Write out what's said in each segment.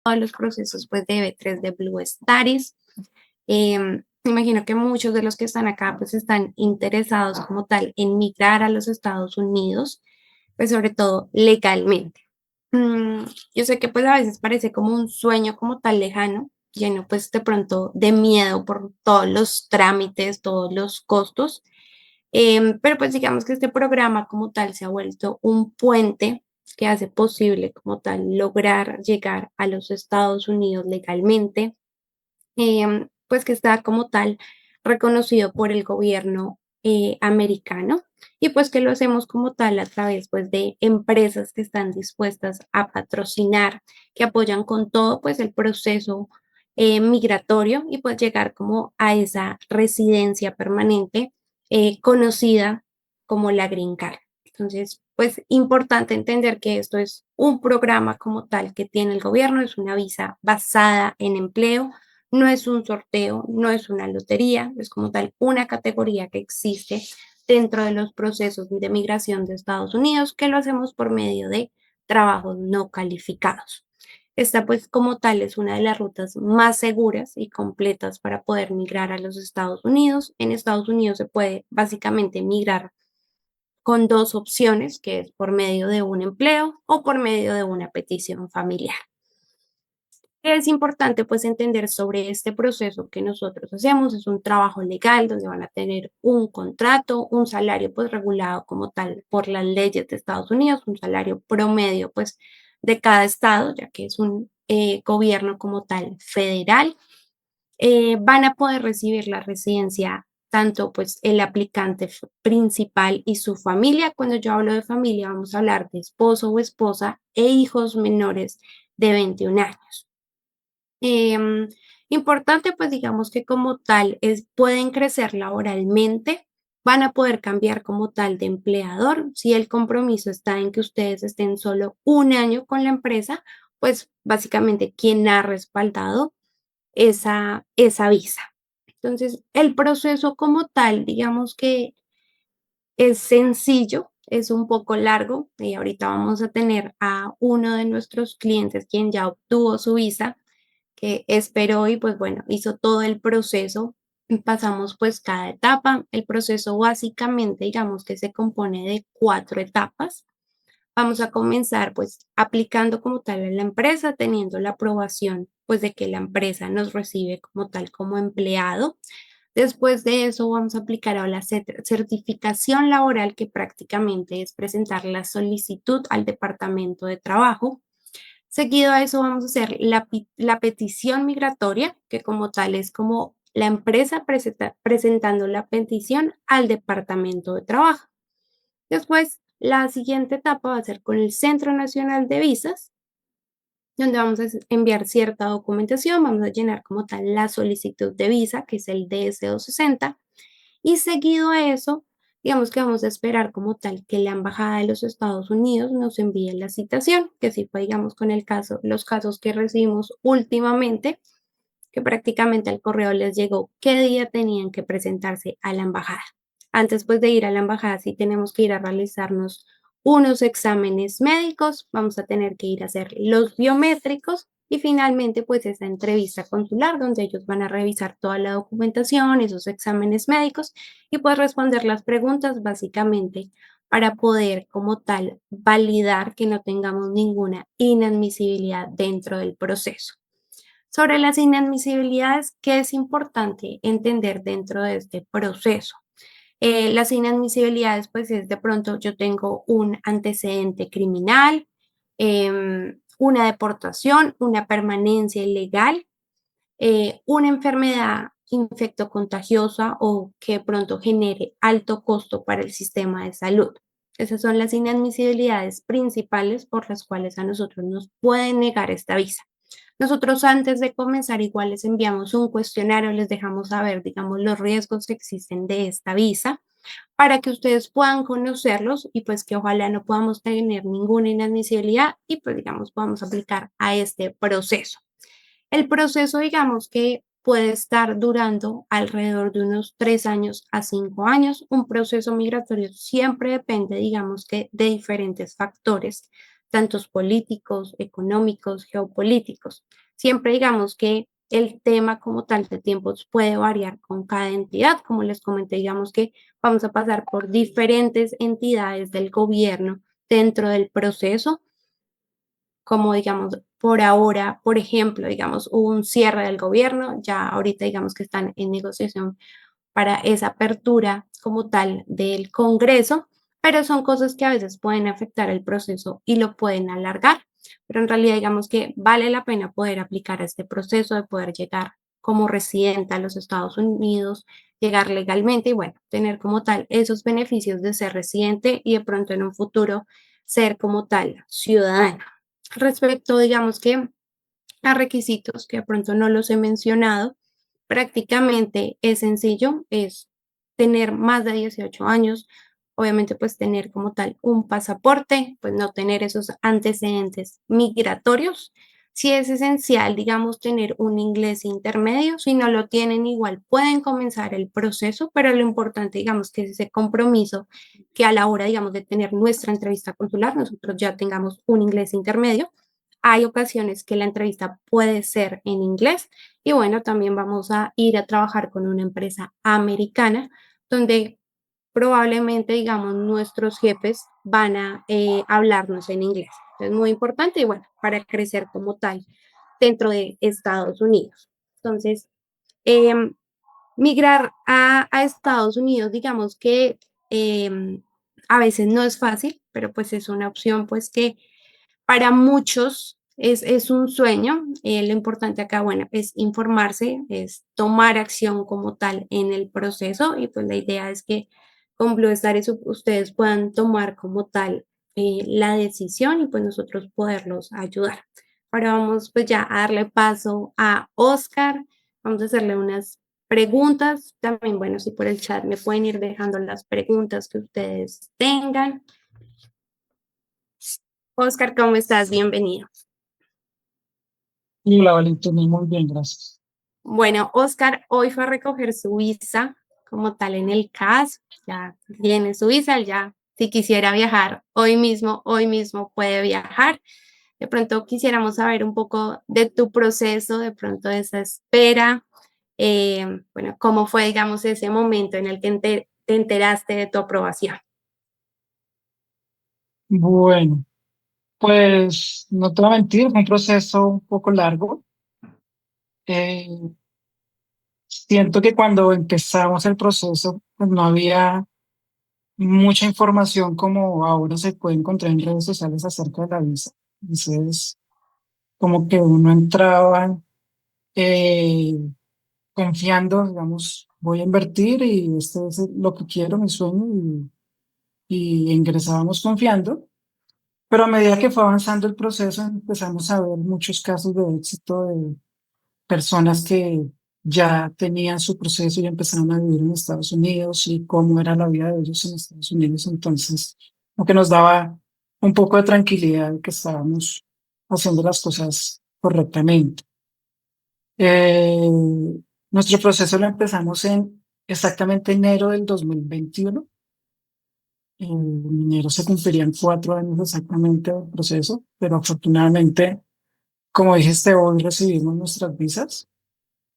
todos los procesos pues de B3 de Blue Staris. Me imagino que muchos de los que están acá pues están interesados como tal en migrar a los Estados Unidos, pues sobre todo legalmente. Mm, yo sé que pues a veces parece como un sueño como tal lejano, lleno pues de pronto de miedo por todos los trámites, todos los costos, pero pues digamos que este programa como tal se ha vuelto un puente que hace posible como tal lograr llegar a los Estados Unidos legalmente, pues que está como tal reconocido por el gobierno americano y pues que lo hacemos como tal a través pues de empresas que están dispuestas a patrocinar, que apoyan con todo pues el proceso migratorio y pues llegar como a esa residencia permanente conocida como la Green Card. Entonces, pues importante entender que esto es un programa como tal que tiene el gobierno, es una visa basada en empleo, no es un sorteo, no es una lotería, es como tal una categoría que existe dentro de los procesos de migración de Estados Unidos, que lo hacemos por medio de trabajos no calificados. Esta pues como tal es una de las rutas más seguras y completas para poder migrar a los Estados Unidos. En Estados Unidos se puede básicamente migrar con dos opciones, que es por medio de un empleo o por medio de una petición familiar. Es importante pues entender sobre este proceso que nosotros hacemos. Es un trabajo legal donde van a tener un contrato, un salario pues regulado como tal por las leyes de Estados Unidos, un salario promedio pues de cada estado, ya que es un gobierno como tal federal. Van a poder recibir la residencia tanto pues el aplicante principal y su familia. Cuando yo hablo de familia vamos a hablar de esposo o esposa e hijos menores de 21 años. Em, Importante, pues digamos que como tal pueden crecer laboralmente, van a poder cambiar como tal de empleador. Si el compromiso está en que ustedes estén solo un año con la empresa, pues básicamente quien ha respaldado esa visa. Entonces, el proceso como tal, digamos que es sencillo, es un poco largo y ahorita vamos a tener a uno de nuestros clientes quien ya obtuvo su visa, que esperó y pues bueno, hizo todo el proceso. Pasamos pues cada etapa. El proceso básicamente, digamos que se compone de 4 etapas. Vamos a comenzar pues aplicando como tal a la empresa, teniendo la aprobación pues de que la empresa nos recibe como tal como empleado. Después de eso vamos a aplicar a la certificación laboral, que prácticamente es presentar la solicitud al departamento de trabajo. Seguido a eso vamos a hacer la petición migratoria, que como tal es como la empresa presentando la petición al Departamento de Trabajo. Después, la siguiente etapa va a ser con el Centro Nacional de Visas, donde vamos a enviar cierta documentación, vamos a llenar como tal la solicitud de visa, que es el DS-260, y seguido a eso, digamos que vamos a esperar como tal que la Embajada de los Estados Unidos nos envíe la citación, que sí fue, digamos, con el caso, los casos que recibimos últimamente, que prácticamente al correo les llegó qué día tenían que presentarse a la embajada. Antes pues de ir a la embajada, sí tenemos que ir a realizarnos unos exámenes médicos, vamos a tener que ir a hacer los biométricos y finalmente pues esa entrevista consular donde ellos van a revisar toda la documentación, esos exámenes médicos y pues responder las preguntas básicamente para poder como tal validar que no tengamos ninguna inadmisibilidad dentro del proceso. Sobre las inadmisibilidades, ¿qué es importante entender dentro de este proceso? Las inadmisibilidades, pues es de pronto yo tengo un antecedente criminal, una deportación, una permanencia ilegal, una enfermedad infectocontagiosa o que pronto genere alto costo para el sistema de salud. Esas son las inadmisibilidades principales por las cuales a nosotros nos pueden negar esta visa. Nosotros antes de comenzar igual les enviamos un cuestionario, les dejamos saber, digamos, los riesgos que existen de esta visa para que ustedes puedan conocerlos y pues que ojalá no podamos tener ninguna inadmisibilidad y pues digamos podamos aplicar a este proceso. El proceso digamos que puede estar durando alrededor de unos 3 años a 5 años. Un proceso migratorio siempre depende digamos que de diferentes factores tantos políticos, económicos, geopolíticos. Siempre digamos que el tema como tal de tiempos puede variar con cada entidad. Como les comenté, digamos que vamos a pasar por diferentes entidades del gobierno dentro del proceso, como digamos, por ahora, por ejemplo, digamos, hubo un cierre del gobierno, ya ahorita digamos que están en negociación para esa apertura como tal del Congreso, pero son cosas que a veces pueden afectar el proceso y lo pueden alargar. Pero en realidad digamos que vale la pena poder aplicar este proceso de poder llegar como residente a los Estados Unidos, llegar legalmente y bueno, tener como tal esos beneficios de ser residente y de pronto en un futuro ser como tal ciudadana. Respecto, digamos que a requisitos que de pronto no los he mencionado, prácticamente es sencillo, es tener más de 18 años, obviamente pues tener como tal un pasaporte, pues no tener esos antecedentes migratorios. Sí es esencial, digamos, tener un inglés intermedio. Si no lo tienen, igual pueden comenzar el proceso, pero lo importante, digamos, que es ese compromiso que a la hora, digamos, de tener nuestra entrevista consular, nosotros ya tengamos un inglés intermedio. Hay ocasiones que la entrevista puede ser en inglés y bueno, también vamos a ir a trabajar con una empresa americana donde probablemente, digamos, nuestros jefes van a hablarnos en inglés. Es muy importante y bueno, para crecer como tal dentro de Estados Unidos. Entonces, em, migrar a Estados Unidos, digamos que a veces no es fácil, pero pues es una opción pues que para muchos es un sueño. Lo importante acá, bueno, es informarse, es tomar acción como tal en el proceso y pues la idea es que con Blue Star eso ustedes puedan tomar como tal la decisión y pues nosotros poderlos ayudar. Ahora vamos pues ya a darle paso a Oscar. Vamos a hacerle unas preguntas. También, bueno, si por el chat me pueden ir dejando las preguntas que ustedes tengan. Oscar, ¿cómo estás? Bienvenido. Y la Valentina, muy bien, gracias. Bueno, Oscar hoy fue a recoger su visa como tal en el CAS, ya tiene su visa, ya si quisiera viajar hoy mismo puede viajar. De pronto quisiéramos saber un poco de tu proceso, de pronto de esa espera, bueno, cómo fue, digamos, ese momento en el que te enteraste de tu aprobación. Bueno, pues no te voy a mentir, fue un proceso un poco largo. Eh, Siento que cuando empezamos el proceso, pues no había mucha información como ahora se puede encontrar en redes sociales acerca de la visa. Entonces, como que uno entraba eh, confiando, digamos, voy a invertir y esto es lo que quiero, mi sueño, y ingresábamos confiando. Pero a medida que fue avanzando el proceso, empezamos a ver muchos casos de éxito de personas que ya tenían su proceso y empezaron a vivir en Estados Unidos y cómo era la vida de ellos en Estados Unidos. Entonces, lo que nos daba un poco de tranquilidad de que estábamos haciendo las cosas correctamente. Eh, Nuestro proceso lo empezamos en exactamente enero del 2021. En enero se cumplirían 4 años exactamente del proceso, pero afortunadamente, como dijiste, hoy recibimos nuestras visas.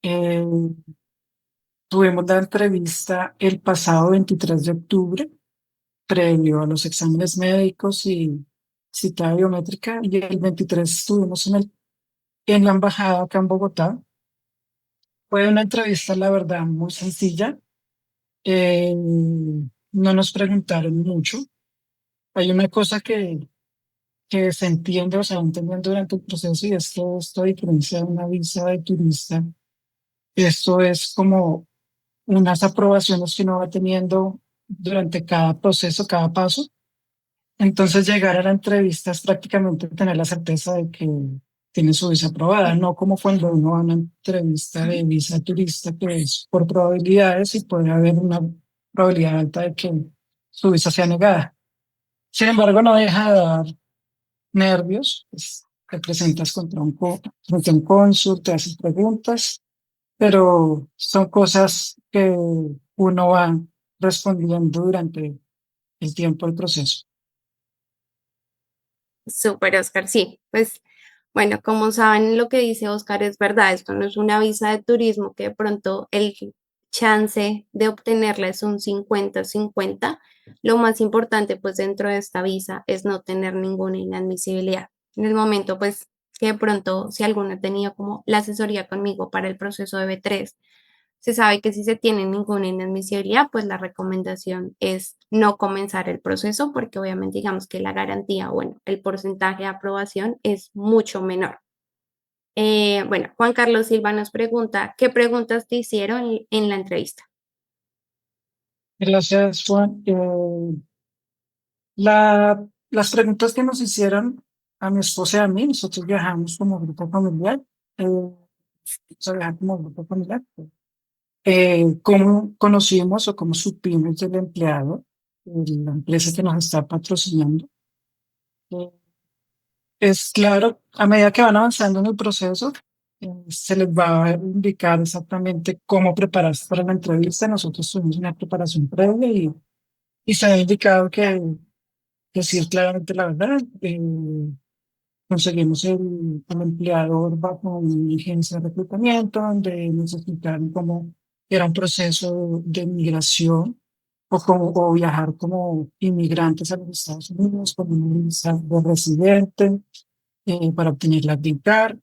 Eh, Tuvimos la entrevista el pasado 23 de octubre, previo a los exámenes médicos y cita biométrica, y el 23 estuvimos en la embajada acá en Bogotá. Fue una entrevista, la verdad, muy sencilla. No nos preguntaron mucho. Hay una cosa que se entiende o se va entendiendo durante el proceso y es que esto, a diferencia de una visa de turista, esto es como unas aprobaciones que uno va teniendo durante cada proceso, cada paso. Entonces llegar a la entrevista es prácticamente tener la certeza de que tiene su visa aprobada, no como cuando uno va a una entrevista de visa turista, que es por probabilidades y puede haber una probabilidad alta de que su visa sea negada. Sin embargo, no deja de dar nervios, pues, te presentas frente a un cónsul, te hacen preguntas, pero son cosas que uno va respondiendo durante el tiempo del proceso. Súper, Oscar, sí, pues bueno, como saben, lo que dice Oscar es verdad, esto no es una visa de turismo que de pronto el chance de obtenerla es un 50-50. Lo más importante pues dentro de esta visa es no tener ninguna inadmisibilidad. En el momento pues que de pronto si alguno ha tenido como la asesoría conmigo para el proceso de B3, se sabe que si se tiene ninguna inadmisibilidad, pues la recomendación es no comenzar el proceso porque obviamente digamos que la garantía, bueno, el porcentaje de aprobación es mucho menor. Bueno, Juan Carlos Silva nos pregunta, ¿qué preguntas te hicieron en la entrevista? Gracias, Juan. Las preguntas que nos hicieron a mi esposa y a mí, nosotros viajamos como grupo familiar, se viaja como grupo familiar. ¿Cómo conocimos o cómo supimos del empleado, de la empresa que nos está patrocinando? Eh, Es claro, a medida que van avanzando en el proceso, se les va a indicar exactamente cómo prepararse para la entrevista. Nosotros tuvimos una preparación previa y se ha indicado que decir claramente la verdad. Conseguimos el empleador bajo una agencia de reclutamiento donde nos explicaron cómo era un proceso de migración o viajar como inmigrantes a los Estados Unidos con una visa de residente para obtener la green card.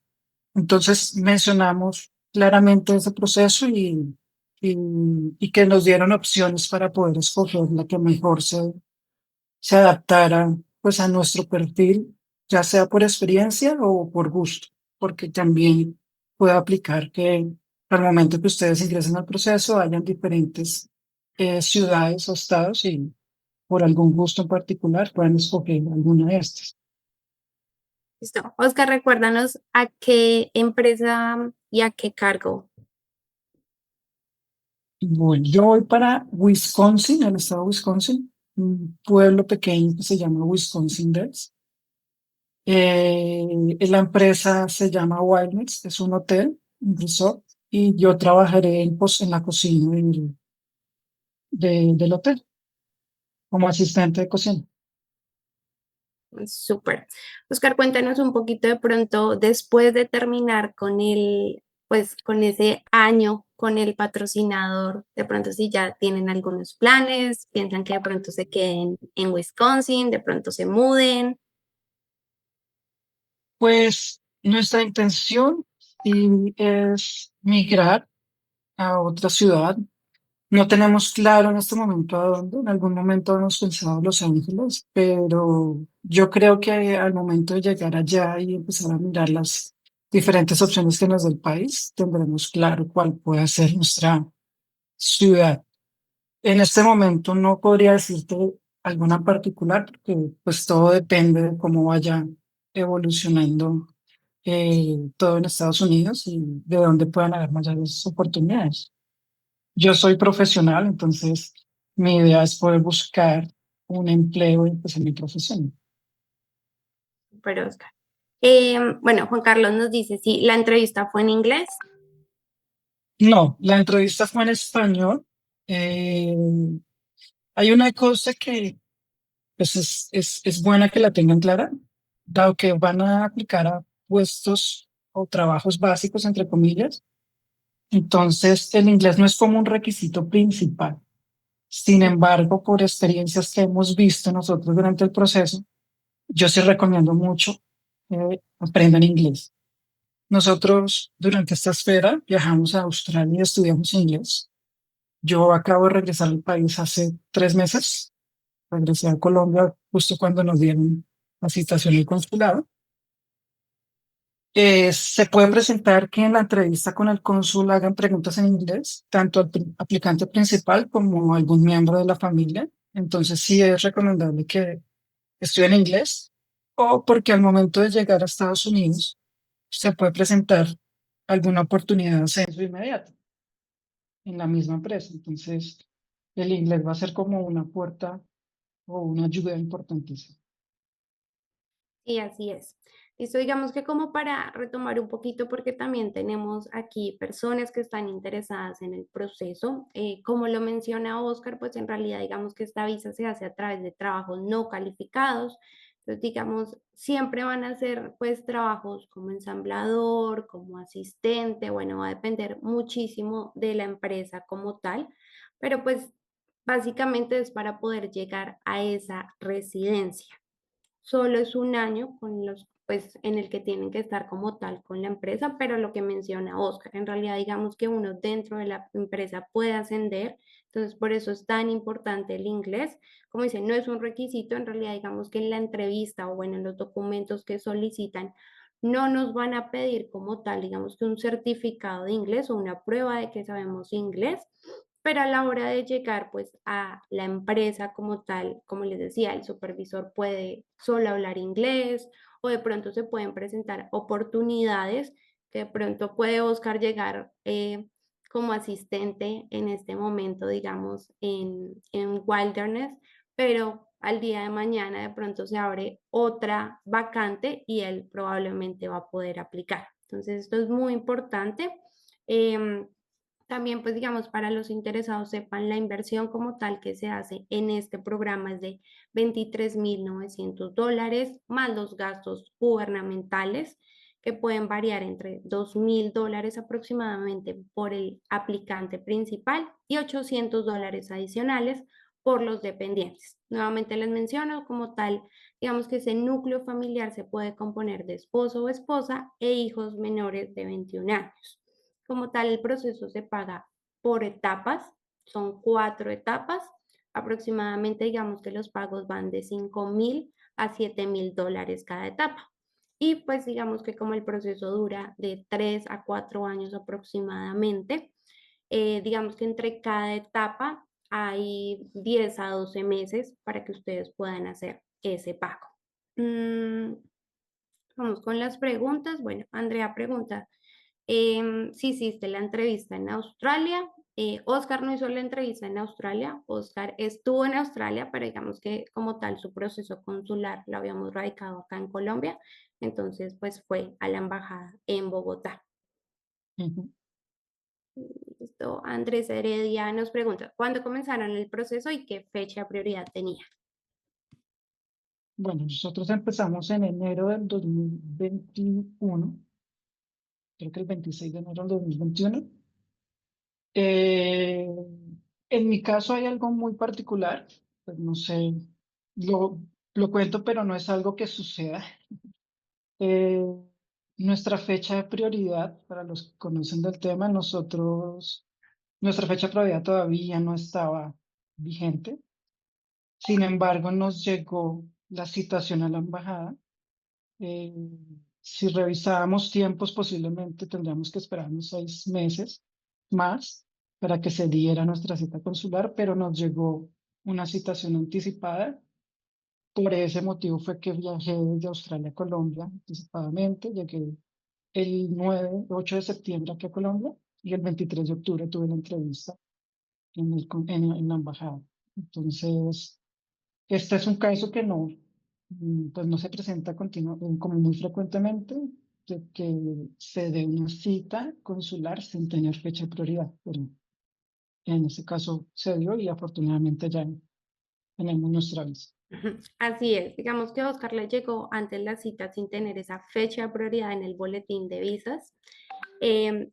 Entonces mencionamos claramente ese proceso y, y que nos dieron opciones para poder escoger la que mejor se adaptara pues a nuestro perfil, ya sea por experiencia o por gusto, porque también puede aplicar que al momento que ustedes ingresen al proceso hayan diferentes ciudades o estados y por algún gusto en particular puedan escoger alguna de estas. Listo. Oscar, recuérdanos a qué empresa y a qué cargo. Bueno, yo voy para Wisconsin, el estado de Wisconsin, un pueblo pequeño que se llama Wisconsin Dells. La empresa se llama Wildness, es un hotel, un resort, y yo trabajaré en la cocina del hotel como asistente de cocina. Súper. Oscar, cuéntanos un poquito de pronto, después de terminar con pues con ese año con el patrocinador, de pronto si ya tienen algunos planes, piensan que de pronto se queden en Wisconsin, de pronto se muden. Pues nuestra intención es migrar a otra ciudad. No tenemos claro en este momento a dónde. En algún momento hemos pensado Los Ángeles, pero yo creo que al momento de llegar allá y empezar a mirar las diferentes opciones que nos da el país, tendremos claro cuál puede ser nuestra ciudad. En este momento no podría decirte alguna en particular, porque pues todo depende de cómo vaya evolucionando todo en Estados Unidos y de dónde puedan haber mayores oportunidades. Yo soy profesional, entonces mi idea es poder buscar un empleo pues, en mi profesión. Pero Oscar. Bueno, Juan Carlos nos dice si la entrevista fue en inglés. No, la entrevista fue en español. Eh, Hay una cosa que pues, es buena que la tengan clara, dado que van a aplicar a puestos o trabajos básicos, entre comillas. Entonces, el inglés no es como un requisito principal. Sin embargo, por experiencias que hemos visto nosotros durante el proceso, yo sí recomiendo mucho que aprendan inglés. Nosotros durante esta esfera viajamos a Australia y estudiamos inglés. Yo acabo de regresar al país hace 3 meses. Regresé a Colombia justo cuando nos dieron la citación del consulado. Se puede presentar que en la entrevista con el cónsul hagan preguntas en inglés, tanto al aplicante principal como algún miembro de la familia. Entonces sí es recomendable que estudien inglés o porque al momento de llegar a Estados Unidos se puede presentar alguna oportunidad de ascenso inmediato en la misma empresa. Entonces el inglés va a ser como una puerta o una ayuda importantísima. Sí, así es. Listo, digamos que como para retomar un poquito, porque también tenemos aquí personas que están interesadas en el proceso. Como lo menciona Oscar, pues en realidad digamos que esta visa se hace a través de trabajos no calificados. Entonces, digamos, siempre van a ser pues trabajos como ensamblador, como asistente, bueno, va a depender muchísimo de la empresa como tal, pero pues básicamente es para poder llegar a esa residencia. Solo es un año con los, pues, en el que tienen que estar como tal con la empresa, pero lo que menciona Oscar, en realidad digamos que uno dentro de la empresa puede ascender, entonces por eso es tan importante el inglés. Como dice, no es un requisito, en realidad digamos que en la entrevista o bueno, en los documentos que solicitan, no nos van a pedir como tal, digamos que un certificado de inglés o una prueba de que sabemos inglés, pero a la hora de llegar pues a la empresa como tal, como les decía, el supervisor puede solo hablar inglés o de pronto se pueden presentar oportunidades que de pronto puede Oscar llegar como asistente en este momento, digamos, en Wilderness, pero al día de mañana de pronto se abre otra vacante y él probablemente va a poder aplicar. Entonces, esto es muy importante. Em, También, pues digamos, para los interesados sepan, la inversión como tal que se hace en este programa es de $23,900 más los gastos gubernamentales que pueden variar entre $2,000 aproximadamente por el aplicante principal y $800 adicionales por los dependientes. Nuevamente les menciono como tal, digamos que ese núcleo familiar se puede componer de esposo o esposa e hijos menores de 21 años. Como tal, el proceso se paga por etapas, son 4 etapas. Aproximadamente, digamos que los pagos van de $5,000 a $7,000 cada etapa. Y pues digamos que como el proceso dura de 3 a 4 años aproximadamente, digamos que entre cada etapa hay 10 a 12 meses para que ustedes puedan hacer ese pago. Mm, Vamos con las preguntas. Bueno, Andrea pregunta, sí hiciste la entrevista en Australia. Oscar no hizo la entrevista en Australia. Oscar estuvo en Australia, pero digamos que como tal su proceso consular lo habíamos radicado acá en Colombia. Entonces, pues fue a la embajada en Bogotá. Ujú. Listo. Andrés Heredia nos pregunta, ¿cuándo comenzaron el proceso y qué fecha de prioridad tenía? Bueno, nosotros empezamos en enero del 2021, creo que el 26 de enero del 2021. Eh, en mi caso hay algo muy particular, pues no sé, lo, lo cuento, pero no es algo que suceda. Eh, Nuestra fecha de prioridad, para los que conocen del tema, nuestra fecha de prioridad todavía no estaba vigente. Sin embargo, nos llegó la citación a la embajada. Eh, si revisábamos tiempos, posiblemente tendríamos que esperar unos 6 meses más para que se diera nuestra cita consular, pero nos llegó una citación anticipada. Por ese motivo fue que viajé desde Australia a Colombia anticipadamente. Llegué el 8 de septiembre aquí a Colombia y el 23 de octubre tuve la entrevista en la embajada. Entonces, este es un caso que no, pues no se presenta como muy frecuentemente, de que se dé una cita consular sin tener fecha de prioridad, pero en este caso se dio y afortunadamente ya tenemos nuestra visa. Ujú. Así es, digamos que Oscar le llegó antes la cita sin tener esa fecha de prioridad en el boletín de visas.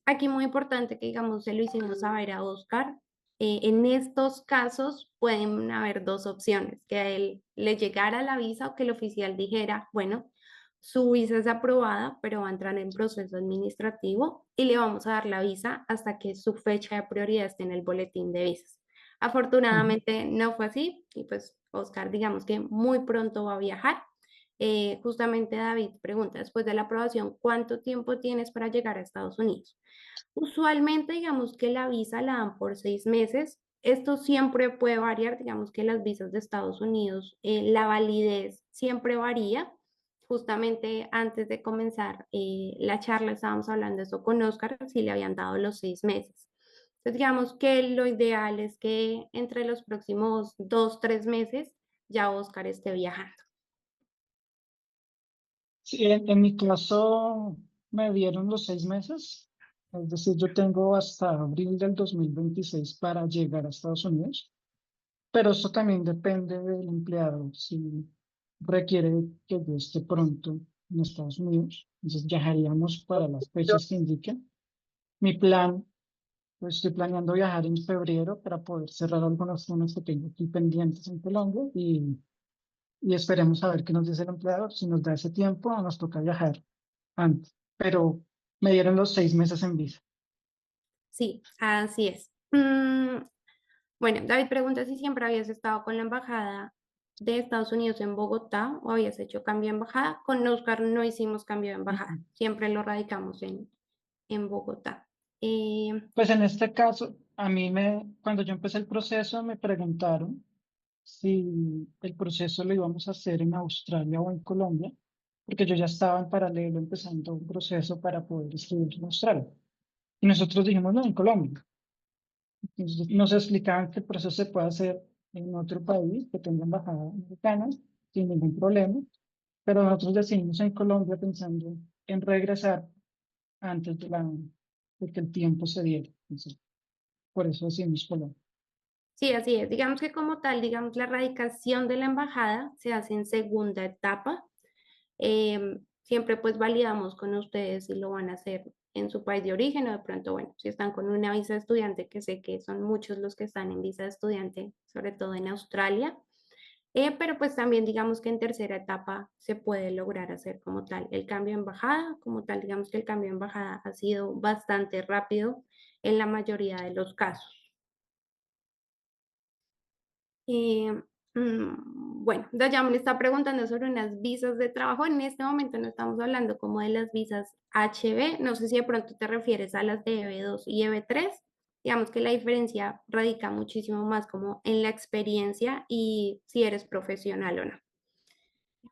Aquí muy importante que digamos se lo hicimos saber a Oscar. En estos casos pueden haber dos opciones, que a él le llegara la visa o que el oficial dijera, bueno, su visa es aprobada, pero va a entrar en proceso administrativo y le vamos a dar la visa hasta que su fecha de prioridad esté en el boletín de visas. Ujú. Afortunadamente no fue así y pues Oscar digamos que muy pronto va a viajar. Justamente David pregunta, después de la aprobación, ¿cuánto tiempo tienes para llegar a Estados Unidos? Usualmente, digamos que la visa la dan por 6 meses. Esto siempre puede variar, digamos que las visas de Estados Unidos, la validez siempre varía. Justamente antes de comenzar la charla estábamos hablando de eso con Oscar, si le habían dado los 6 meses. Entonces, digamos que lo ideal es que entre los próximos 2, 3 meses ya Oscar esté viajando. Sí, en mi caso me dieron los 6 meses, es decir, yo tengo hasta abril del 2026 para llegar a Estados Unidos, pero eso también depende del empleador. Si requiere que yo esté pronto en Estados Unidos. Entonces viajaríamos para las fechas que indiquen. Mi plan, pues estoy planeando viajar en febrero para poder cerrar algunos temas que tengo aquí pendientes en Colombia y esperemos a ver qué nos dice el empleador. Si nos da ese tiempo, nos toca viajar antes. Pero me dieron los 6 meses en visa. Sí, así es. Bueno, David pregunta si siempre habías estado con la embajada de Estados Unidos en Bogotá o habías hecho cambio de embajada. Con Oscar no hicimos cambio de embajada, siempre lo radicamos en Bogotá. Pues en este caso, cuando yo empecé el proceso, me preguntaron si el proceso lo íbamos a hacer en Australia o en Colombia, porque yo ya estaba en paralelo empezando un proceso para poder estudiar en Australia. Y nosotros dijimos, no, en Colombia. Entonces, nos explicaban que el proceso se puede hacer en otro país que tenga embajada americana sin ningún problema, pero nosotros decidimos en Colombia pensando en regresar antes de que el tiempo se diera. Entonces, por eso decidimos Colombia. Sí, así es. Digamos que como tal, digamos, la radicación de la embajada se hace en segunda etapa. Siempre pues validamos con ustedes si lo van a hacer en su país de origen o de pronto, bueno, si están con una visa de estudiante, que sé que son muchos los que están en visa de estudiante, sobre todo en Australia. Pero pues también digamos que en tercera etapa se puede lograr hacer como tal el cambio de embajada, como tal digamos que el cambio de embajada ha sido bastante rápido en la mayoría de los casos. Eh, bueno, Dayam le está preguntando sobre unas visas de trabajo. En este momento no estamos hablando como de las visas HB. No sé si de pronto te refieres a las de EB2 y EB3. Digamos que la diferencia radica muchísimo más como en la experiencia y si eres profesional o no.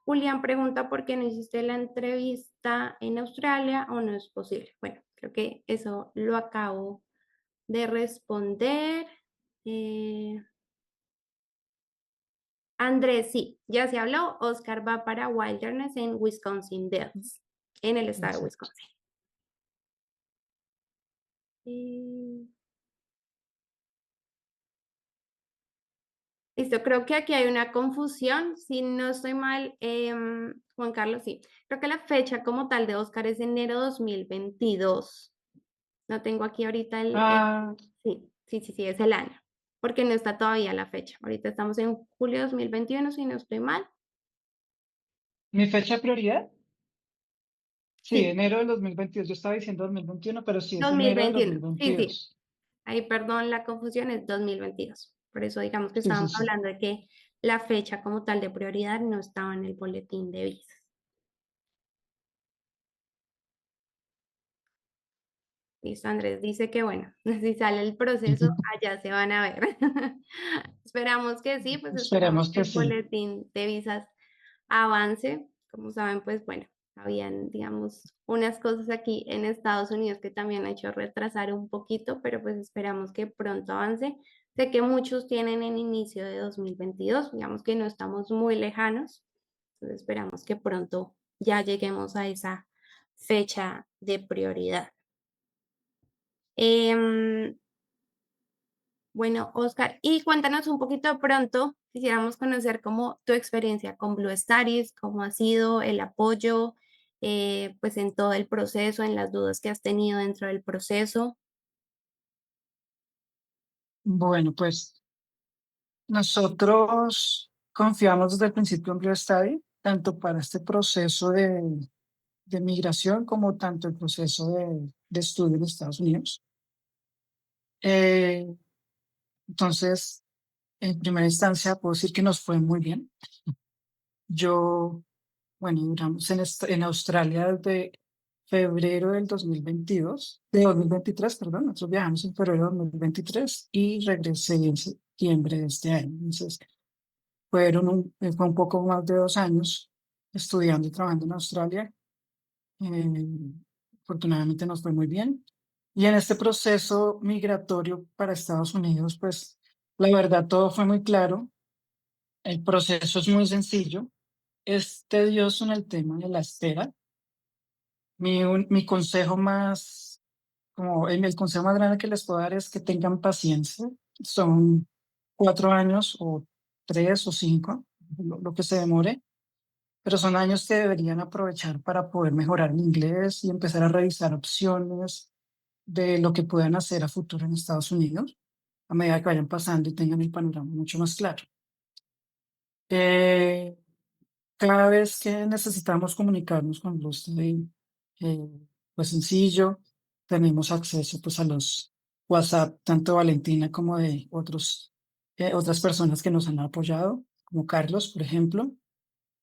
Julián pregunta por qué no hiciste la entrevista en Australia o no es posible. Bueno, creo que eso lo acabo de responder. Eh, Andrés, sí, ya se habló. Oscar va para Wilderness en Wisconsin Dells, en el estado de Exacto. Wisconsin. Eh, Listo, creo que aquí hay una confusión. Si no estoy mal, Juan Carlos, sí. Creo que la fecha como tal de Oscar es enero 2022. No tengo aquí ahorita Ah, sí, sí, sí, sí, es el año. Porque no está todavía la fecha. Ahorita estamos en julio de 2021, si no estoy mal. mi fecha de prioridad, sí, Sí, enero del 2022. Yo estaba diciendo 2021, pero sí es enero del dos mil 2021. Sí, sí. veintidós. Ahí, perdón, la confusión es 2022. Por eso digamos que Sí, sí, estábamos sí. hablando de que la fecha como tal de prioridad no estaba en el boletín de visas. Listo, Andrés dice que bueno, si sale el proceso, allá se van a ver. Esperamos que sí, pues esperamos Esperemos que que el sí. boletín de visas avance. Como saben, pues bueno, habían, digamos, unas cosas aquí en Estados Unidos que también ha hecho retrasar un poquito, pero pues esperamos que pronto avance. Sé que muchos tienen en inicio de 2022, digamos que no estamos muy lejanos, entonces esperamos que pronto ya lleguemos a esa fecha de prioridad. Em, bueno, Oscar, y cuéntanos un poquito pronto, quisiéramos conocer cómo tu experiencia con Blue Studies, cómo ha sido el apoyo, pues en todo el proceso, en las dudas que has tenido dentro del proceso. Bueno, pues nosotros confiamos desde el principio en Blue Study, tanto para este proceso de migración como tanto el proceso de estudio en Estados Unidos. Eh, entonces, en primera instancia, puedo decir que nos fue muy bien. Yo, bueno, duramos en Australia desde febrero del 2022, de 2023, perdón. Nosotros viajamos en febrero de 2023 y regresé en septiembre de este año. Entonces, fue un poco más de 2 años estudiando y trabajando en Australia. Eh, Afortunadamente nos fue muy bien. Y en este proceso migratorio para Estados Unidos, pues la verdad todo fue muy claro. El proceso es muy sencillo. Es tedioso en el tema de la espera. Mi consejo más, como el consejo más grande que les puedo dar es que tengan paciencia. Son 4 años o 3 o 5, lo que se demore. pero son años que deberían aprovechar para poder mejorar el inglés y empezar a revisar opciones de lo que puedan hacer a futuro en Estados Unidos a medida que vayan pasando y tengan el panorama mucho más claro. Eh, Cada vez que necesitamos comunicarnos con los eh, pues sencillo, tenemos acceso pues a los WhatsApp, tanto de Valentina como de otras personas que nos han apoyado, como Carlos, por ejemplo.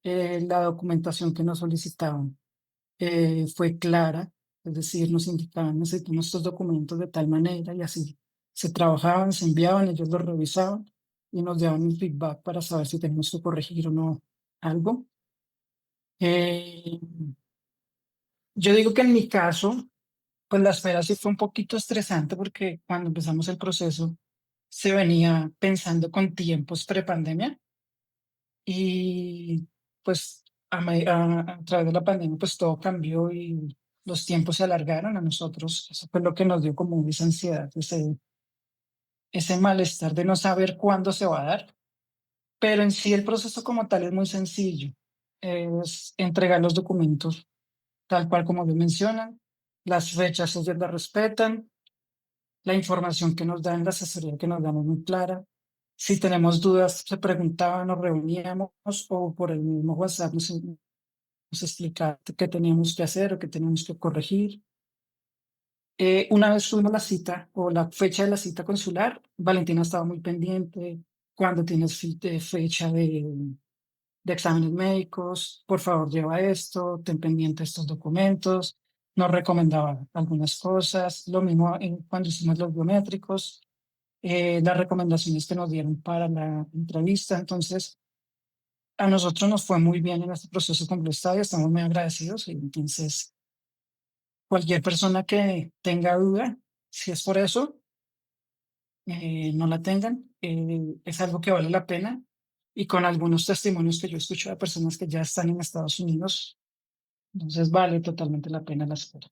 La documentación que nos solicitaban fue clara, es decir, nos indicaban, necesitamos estos documentos de tal manera y así se trabajaban, se enviaban, ellos los revisaban y nos daban un feedback para saber si tenemos que corregir o no algo. Eh, yo digo que en mi caso, pues la espera sí fue un poquito estresante porque cuando empezamos el proceso se venía pensando con tiempos prepandemia y pues a través de la pandemia pues todo cambió y los tiempos se alargaron a nosotros. Eso fue lo que nos dio como esa ansiedad, ese malestar de no saber cuándo se va a dar. Pero en sí el proceso como tal es muy sencillo. Es entregar los documentos tal cual como lo mencionan, las fechas ellos las respetan, la información que nos dan, la asesoría que nos dan es muy clara. Si tenemos dudas, se preguntaban, nos reuníamos o por el mismo WhatsApp nos explicaban qué teníamos que hacer o qué teníamos que corregir. Una vez tuvimos la cita o la fecha de la cita consular, Valentina estaba muy pendiente. Cuando tienes fecha de exámenes médicos, por favor lleva esto, ten pendiente estos documentos, nos recomendaba algunas cosas, lo mismo cuando hicimos los biométricos, las recomendaciones que nos dieron para la entrevista, entonces a nosotros nos fue muy bien en este proceso con Blue Stadia, estamos muy agradecidos y entonces cualquier persona que tenga duda, si es por eso, no la tengan, es algo que vale la pena y con algunos testimonios que yo escucho de personas que ya están en Estados Unidos. Entonces vale totalmente la pena la espera.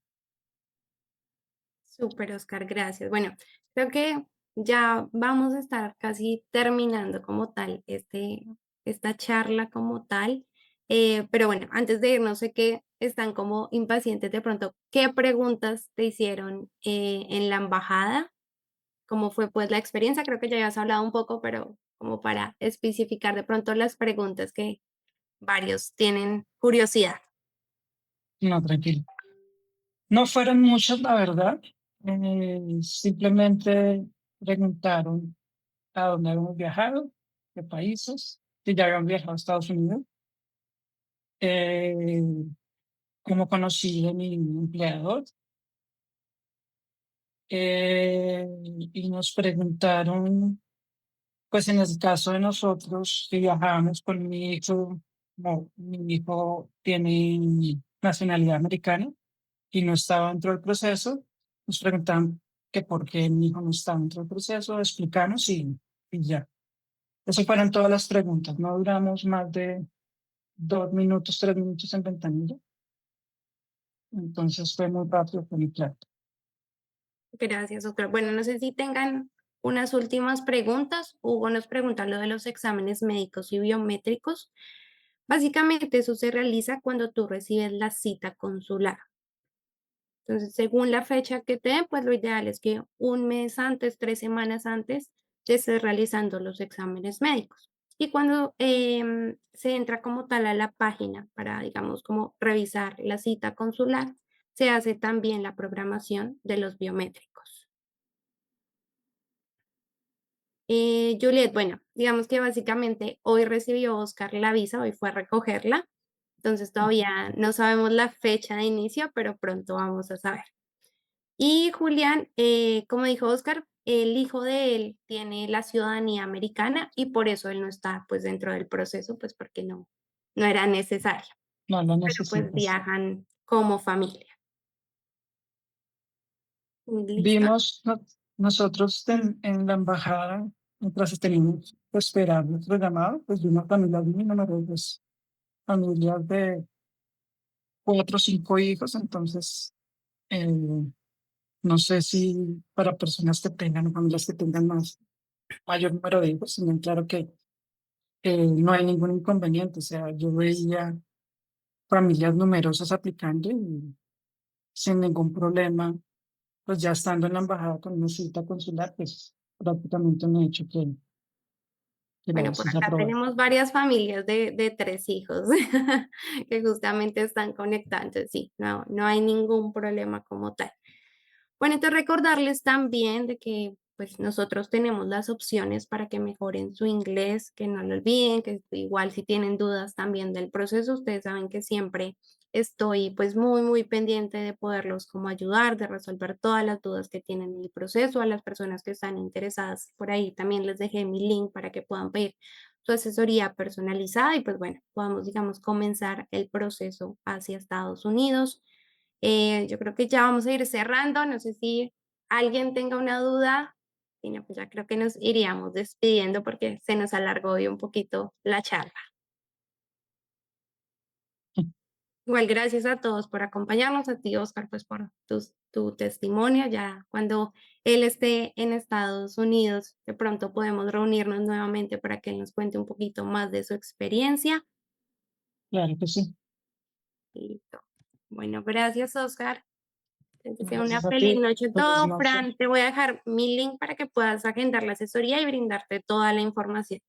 Súper, Oscar, gracias. Bueno, creo que ya vamos a estar casi terminando como tal esta charla como tal. Pero bueno, antes de irnos, sé que están como impacientes de pronto. ¿Qué preguntas te hicieron en la embajada? ¿Cómo fue pues la experiencia? Creo que ya habías hablado un poco, pero como para especificar de pronto las preguntas que varios tienen curiosidad. No, tranquilo. No fueron muchos, la verdad. Simplemente preguntaron a dónde habíamos viajado, qué países, si ya habían viajado a Estados Unidos, eh, cómo conocí a mi empleador, y nos preguntaron, pues en el caso de nosotros, si viajábamos con mi hijo, no, mi hijo tiene nacionalidad americana y no estaba dentro del proceso, nos preguntaban que por qué mi hijo no estaba dentro del proceso, explicarnos y ya. Esas fueron todas las preguntas. No duramos más de 2 minutos, 3 minutos en ventanilla. Entonces fue muy rápido, fue muy claro. Gracias, doctor. Bueno, no sé si tengan unas últimas preguntas. Hugo nos pregunta lo de los exámenes médicos y biométricos. Básicamente eso se realiza cuando tú recibes la cita consular. Entonces, según la fecha que te den, pues lo ideal es que un mes antes, 3 semanas antes, te estés realizando los exámenes médicos. Y cuando se entra como tal a la página para, digamos, como revisar la cita consular, se hace también la programación de los biométricos. Juliet, bueno, digamos que básicamente hoy recibió Oscar la visa, hoy fue a recogerla, entonces todavía no sabemos la fecha de inicio, pero pronto vamos a saber. Y Julián, como dijo Oscar, el hijo de él tiene la ciudadanía americana y por eso él no está pues dentro del proceso, pues porque no era necesario, No lo pero pues necesitas. viajan como familia. ¿Listo? Vimos nosotros en la embajada, mientras teníamos que esperar nuestro llamado, pues vimos familias de numerosas familias de 4 o 5 hijos, entonces eh, no sé si para personas que tengan o familias que tengan mayor número de hijos, también claro que no hay ningún inconveniente, o sea, yo veía familias numerosas aplicando y sin ningún problema, pues ya estando en la embajada con una cita consular, pues prácticamente un hecho que la Bueno, visa por es acá aprobada. tenemos varias familias de 3 hijos que justamente están conectando. Sí, no, no hay ningún problema como tal. Bueno, entonces recordarles también de que pues nosotros tenemos las opciones para que mejoren su inglés, que no lo olviden, que igual si tienen dudas también del proceso, ustedes saben que siempre estoy pues muy, muy pendiente de poderlos como ayudar, de resolver todas las dudas que tienen en el proceso. A las personas que están interesadas por ahí también les dejé mi link para que puedan pedir su asesoría personalizada y pues bueno, podamos digamos comenzar el proceso hacia Estados Unidos. Yo creo que ya vamos a ir cerrando. No sé si alguien tenga una duda. Si no, pues ya creo que nos iríamos despidiendo porque se nos alargó hoy un poquito la charla. Igual, gracias a todos por acompañarnos, a ti, Oscar, pues por tu testimonio. Ya cuando él esté en Estados Unidos, de pronto podemos reunirnos nuevamente para que él nos cuente un poquito más de su experiencia. Claro que sí. Listo. Bueno, gracias, Oscar. Que sea una Gracias a feliz ti. noche Feliz todo. noche. Fran, te voy a dejar mi link para que puedas agendar la asesoría y brindarte toda la información.